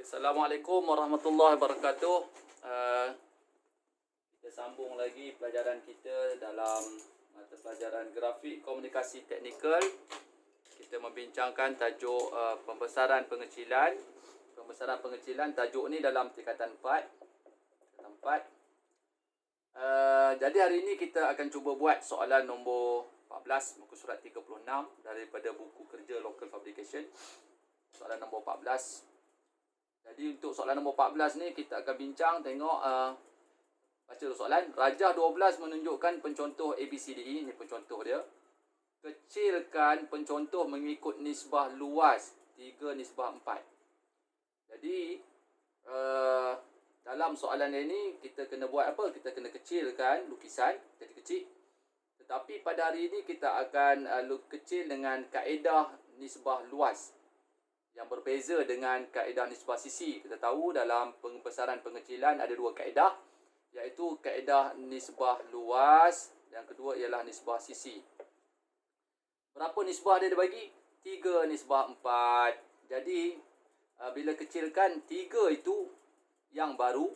Assalamualaikum warahmatullahi wabarakatuh. Kita sambung lagi pelajaran kita dalam mata pelajaran grafik komunikasi teknikal. Kita membincangkan tajuk pembesaran pengecilan. Pembesaran pengecilan, tajuk ni dalam tingkatan 4. Tingkatan 4. Jadi hari ini kita akan cuba buat soalan nombor 14 muka surat 36 daripada buku kerja Local Fabrication. Soalan nombor 14. Jadi untuk soalan nombor 14 ni kita akan bincang, tengok baca dulu soalan. Rajah 12 menunjukkan pencontoh ABCDE, ni pencontoh dia. Kecilkan pencontoh mengikut nisbah luas 3:4. Jadi dalam soalan ini kita kena buat apa? Kita kena kecilkan lukisan jadi kecil. Tetapi pada hari ini kita akan kecil dengan kaedah nisbah luas yang berbeza dengan kaedah nisbah sisi. Kita tahu dalam pembesaran pengecilan ada dua kaedah, iaitu kaedah nisbah luas, yang kedua ialah nisbah sisi. Berapa nisbah dia bagi? 3:4. Jadi bila kecilkan 3 itu yang baru,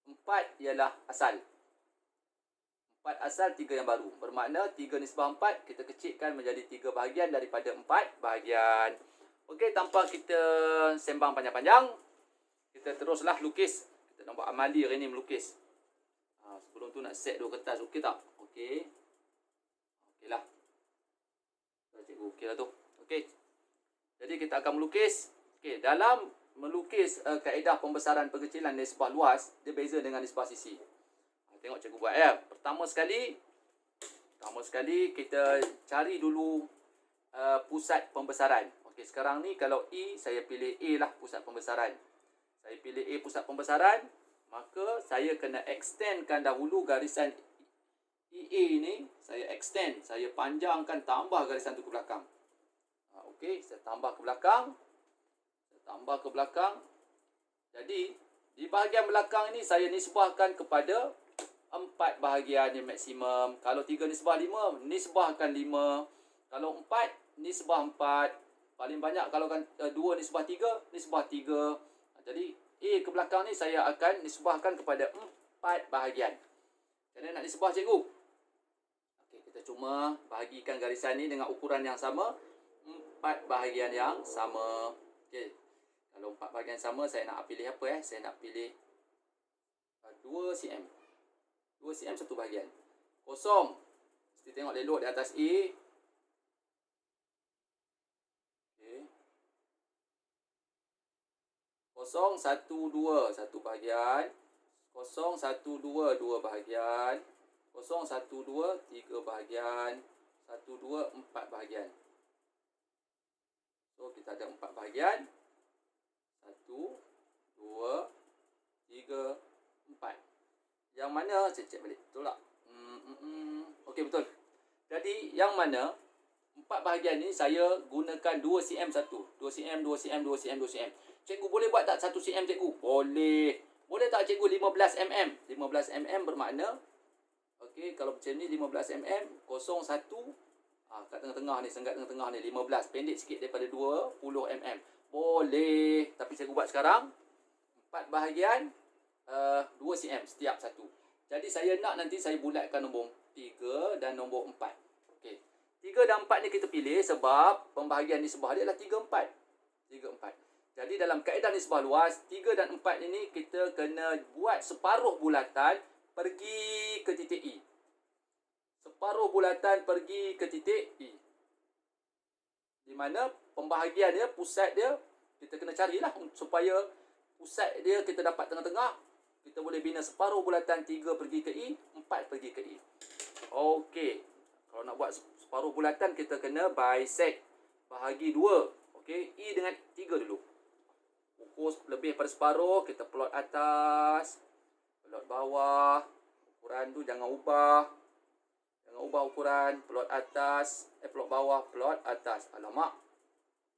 4 ialah asal. 4 asal, 3 yang baru. Bermakna 3:4 kita kecilkan menjadi 3 bahagian daripada 4 bahagian. Okey, tanpa kita sembang panjang-panjang, kita teruslah lukis. Kita nak buat amali hari ni melukis. Sebelum tu nak set dua kertas, okey tak? Okey. Okeylah. Cikgu okeylah tu. Okey. Jadi kita akan melukis. Okey, dalam melukis kaedah pembesaran pengecilan nisbah luas, dia beza dengan nisbah sisi. Tengok cikgu buat ya. Pertama sekali kita cari dulu pusat pembesaran. Okey, sekarang ni kalau E, saya pilih A lah pusat pembesaran. Saya pilih A pusat pembesaran, maka saya kena extendkan dahulu garisan EA ni. Saya extend, saya panjangkan, tambah garisan tu ke belakang. Okey, saya tambah ke belakang. Jadi, di bahagian belakang ini saya nisbahkan kepada 4 bahagian yang maksimum. Kalau 3:5, nisbahkan 5. Kalau 4, nisbah 4. Paling banyak kalau kan 2:3, nisbah 3. Jadi A ke belakang ni saya akan nisbahkan kepada 4 bahagian. Macam mana nak nisbah, cikgu? Okey, kita cuma bahagikan garisan ni dengan ukuran yang sama, 4 bahagian yang sama. Okey. Kalau 4 bahagian sama, saya nak pilih apa Saya nak pilih 2 cm. 2 cm satu bahagian. Kosong. Mesti tengok elok di atas A. 012 satu bahagian, 012 dua bahagian, 012 3 bahagian, 12 4 bahagian. So kita ada 4 bahagian. 1 2 3 4. Yang mana saya cek balik, betul tak? Okey, betul. Jadi yang mana 4 bahagian ni saya gunakan 2 cm satu. 2 cm, 2 cm, 2 cm, 2 cm. Cikgu boleh buat tak 1 cm, cikgu? Boleh. Boleh tak cikgu 15 mm? 15 mm bermakna, okey, kalau macam ni 15 mm, 01, kat tengah-tengah ni, senggat tengah-tengah ni, 15. Pendek sikit daripada 20 mm. Boleh. Tapi cikgu buat sekarang, 4 bahagian, 2 cm setiap satu. Jadi saya nak nanti saya bulatkan nombor 3 dan nombor 4. Okey. 3 dan 4 ni kita pilih sebab pembahagian nisbah dia adalah 3, 4. 3, 4. Jadi dalam kaedah nisbah luas, 3 dan 4 ini kita kena buat separuh bulatan pergi ke titik E. Separuh bulatan pergi ke titik E. Di mana pembahagian dia, pusat dia, kita kena carilah supaya pusat dia kita dapat tengah-tengah. Kita boleh bina separuh bulatan 3 pergi ke E, 4 pergi ke E. Okey. Kalau nak buat separuh bulatan, kita kena bisect. Bahagi 2. Okey, E dengan 3 dulu. Ukur lebih pada separuh, kita plot atas, plot bawah. Ukuran tu jangan ubah. Jangan ubah ukuran. Plot atas, plot bawah, plot atas. Alamak.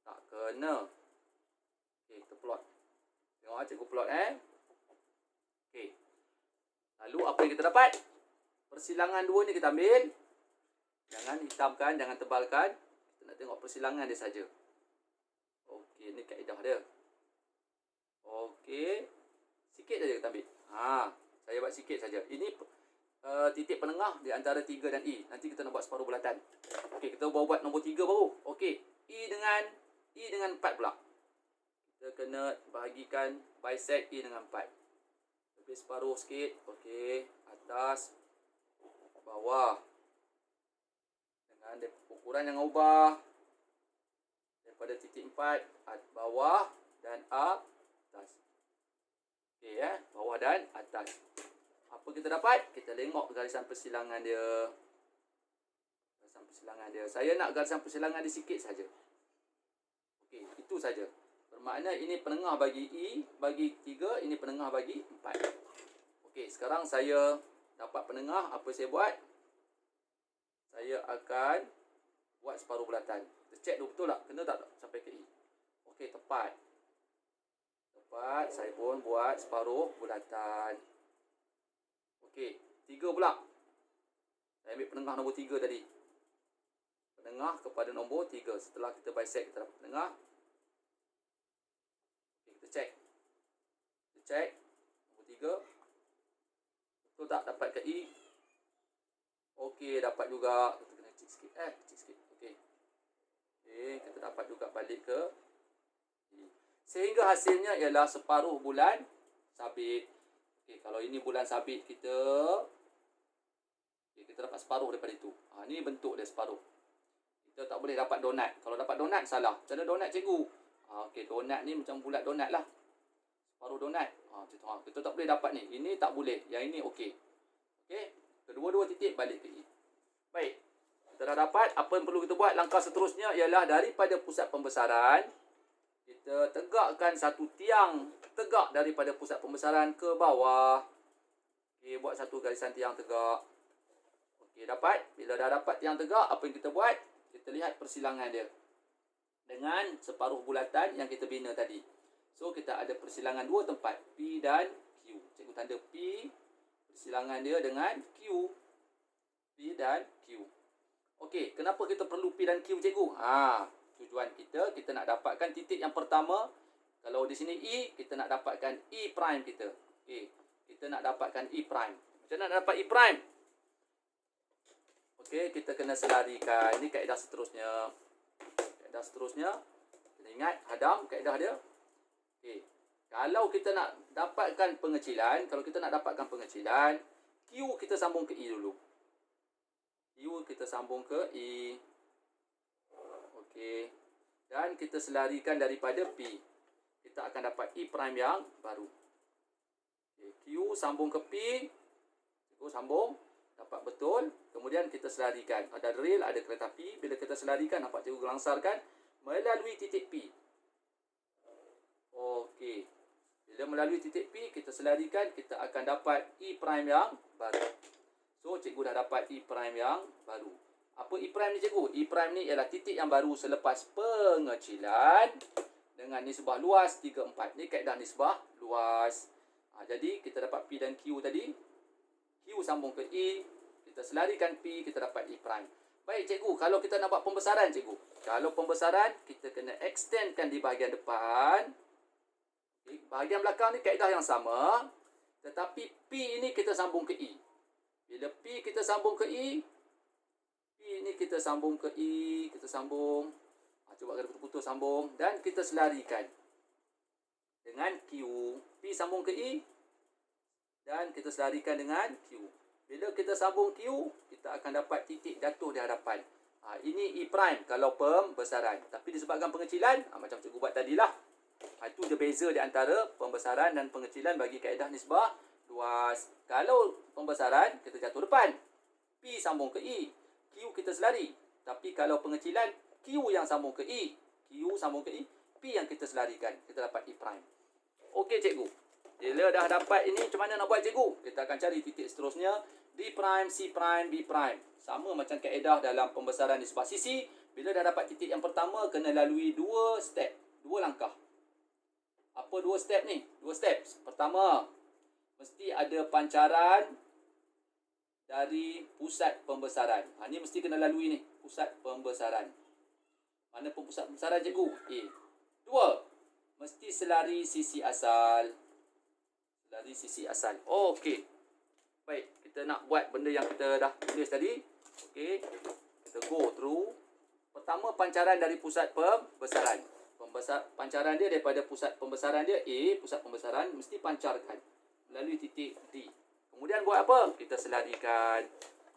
Tak kena. Okey, kita plot. Tengok cikgu plot Okey. Lalu apa yang kita dapat? Persilangan 2 ni kita ambil. Jangan hitamkan, jangan tebalkan. Kita nak tengok persilangan dia saja. Okey, ni kaedah dia. buat sikit saja. Ini titik penengah di antara 3 dan E. Nanti kita nak buat separuh bulatan. Okey, kita buat nombor 3 baru. Okey, E dengan 4 pula. Kita kena bahagikan bisect E dengan 4. Lebih separuh sikit. Okey, atas, bawah. Dengan ukuran yang ubah. Daripada titik 4, bawah dan atas. Okey, bawah dan atas. Apa kita dapat? Kita tengok garisan persilangan dia. Garisan persilangan dia. Saya nak garisan persilangan dia sikit saja. Okey, itu saja. Bermakna ini penengah bagi E, bagi 3, ini penengah bagi 4. Okey, sekarang saya dapat penengah. Apa saya buat? Saya akan buat separuh bulatan. Kita cek dulu betul tak? Kena tak sampai ke E? Okey, tepat. Tepat. Saya pun buat separuh bulatan. Okey, 3 pula. Saya ambil penengah nombor 3 tadi. Penengah kepada nombor 3. Setelah kita bisect, kita dapat penengah. Okey, kita cek. Kita cek. Nombor 3. Betul tak dapat ke E? Okey, dapat juga. Kita kena kecil sikit. Kecil sikit. Okey. Okey, kita dapat juga balik ke E. Sehingga hasilnya ialah separuh bulan sabit. Okey, kalau ini bulan sabit kita, kita dapat separuh daripada itu. Ini bentuk dia separuh. Kita tak boleh dapat donat. Kalau dapat donat salah. Macam mana donat cikgu? Okey, donat ni macam bulat donat lah. Separuh donat. Kita tak boleh dapat ni. Ini tak boleh. Yang ini okey. Okey. Kedua-dua titik balik ke E. Baik. Kita dah dapat. Apa yang perlu kita buat? Langkah seterusnya ialah daripada pusat pembesaran, kita tegakkan satu tiang tegak daripada pusat pembesaran ke bawah. Okey, buat satu garisan tiang tegak. Okey, dapat. Bila dah dapat tiang tegak, apa yang kita buat? Kita lihat persilangan dia dengan separuh bulatan yang kita bina tadi. So, kita ada persilangan 2 tempat, P dan Q. Cikgu tanda P, persilangan dia dengan Q. P dan Q. Okey, kenapa kita perlu P dan Q, cikgu? Tujuan kita nak dapatkan titik yang pertama. Kalau di sini E, kita nak dapatkan E prime kita. Okey, kita nak dapatkan E prime. Macam mana nak dapat E prime? Okey, kita kena selarikan. Ini kaedah seterusnya. Kaedah seterusnya, kita ingat hadam kaedah dia. Okey, kalau kita nak dapatkan pengecilan, Q kita sambung ke E dulu. Q kita sambung ke E. Okey. Dan kita selarikan daripada P. Kita akan dapat E prime yang baru. Okay. Q sambung ke P. Q sambung. Dapat betul. Kemudian kita selarikan. Ada rel, ada kereta api. Bila kita selarikan, nampak cikgu gelangsarkan melalui titik P. Okey. Bila melalui titik P, kita selarikan, kita akan dapat E prime yang baru. So, cikgu dah dapat E prime yang baru. Apa E prime ni cikgu? E prime ni ialah titik yang baru selepas pengecilan dengan nisbah luas 3/4. Ni kaedah nisbah luas. Jadi kita dapat P dan Q tadi. Q sambung ke E. Kita selarikan P, kita dapat E prime. Baik cikgu, kalau kita nak buat pembesaran cikgu. Kalau pembesaran, kita kena extendkan di bahagian depan. Okay. Bahagian belakang ni kaedah yang sama. Tetapi P ini kita sambung ke E. Bila P kita sambung ke E, ini kita sambung ke E, kita sambung. Cuba kalau putus-putus sambung. Dan kita selarikan dengan Q. P sambung ke E. Dan kita selarikan dengan Q. Bila kita sambung Q, kita akan dapat titik jatuh di hadapan. Ini E prime kalau pembesaran. Tapi disebabkan pengecilan, macam cikgu buat tadilah. Itu dia beza di antara pembesaran dan pengecilan bagi kaedah nisbah luas. Kalau pembesaran, kita jatuh depan. P sambung ke E. Q kita selari. Tapi kalau pengecilan, Q yang sambung ke E. Q sambung ke E. P yang kita selarikan. Kita dapat E prime. Okey cikgu. Bila dah dapat ini, macam mana nak buat cikgu? Kita akan cari titik seterusnya. D prime, C prime, B prime. Sama macam kaedah dalam pembesaran nisbah sisi. Bila dah dapat titik yang pertama, kena lalui 2 step. 2 langkah. Apa 2 step ni? 2 steps. Pertama, mesti ada pancaran dari pusat pembesaran. Ini mesti kena lalui ni, pusat pembesaran. Mana pusat pembesaran cikgu? A. 2. Mesti selari sisi asal. Selari sisi asal. Okey. Baik, kita nak buat benda yang kita dah tulis tadi. Okey. Kita go through. Pertama, pancaran dari pusat pembesaran. Pancaran dia daripada pusat pembesaran dia A, pusat pembesaran mesti pancarkan melalui titik D. Kemudian buat apa? Kita selarikan.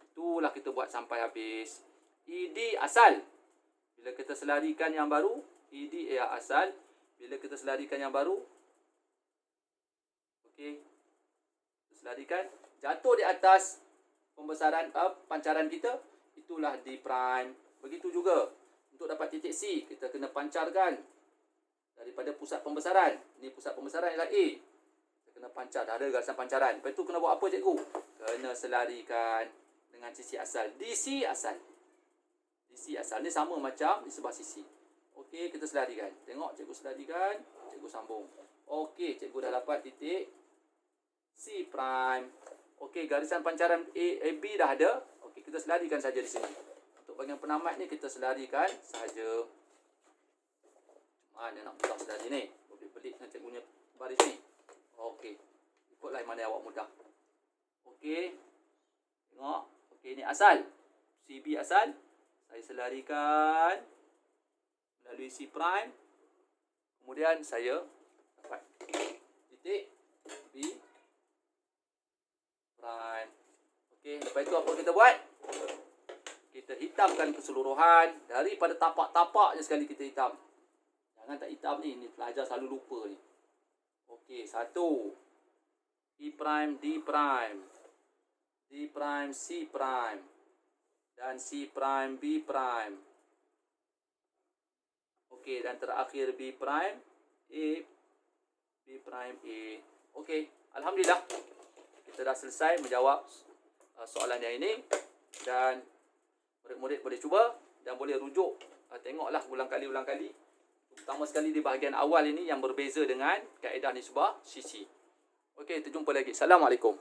Itulah kita buat sampai habis. ED asal. Bila kita selarikan yang baru, ED ia asal. Bila kita selarikan yang baru, okey, selarikan, jatuh di atas pembesaran pancaran kita, itulah D prime. Begitu juga untuk dapat titik C, kita kena pancarkan daripada pusat pembesaran. Ini pusat pembesaran ialah A. Kita kena pancar, dah ada garisan pancaran. Lepas tu kena buat apa cikgu? Kena selarikan dengan sisi asal. DC asal. DC asal ni sama macam di sebelah sisi. Okey, kita selarikan. Tengok cikgu selarikan, cikgu sambung. Okey, cikgu dah dapat titik C prime. Okey, garisan pancaran AB dah ada. Okey, kita selarikan saja di sini. Untuk bahagian penamat ni kita selarikan saja. Mana nak mudah selari ni? Belit-belit dengan cikgunya baris ni. Okey. Ikutlah mana yang awak mudah. Okey. Tengok. Okey, ni asal. CB asal. Saya selarikan melalui C prime. Kemudian saya dapat titik B prime. Okey, lepas itu apa kita buat? Kita hitamkan keseluruhan. Daripada tapak-tapak je sekali kita hitam. Jangan tak hitam ni. Ni pelajar selalu lupa ni. Okey, 1. E prime, D prime. D prime, C prime. Dan C prime, B prime. Okey, dan terakhir B prime, A. B prime, A. Okey, alhamdulillah. Kita dah selesai menjawab soalan yang ini. Dan murid-murid boleh cuba dan boleh rujuk. Tengoklah ulang kali. Pertama sekali di bahagian awal ini yang berbeza dengan kaedah nisbah sisi. Okey, kita jumpa lagi. Assalamualaikum.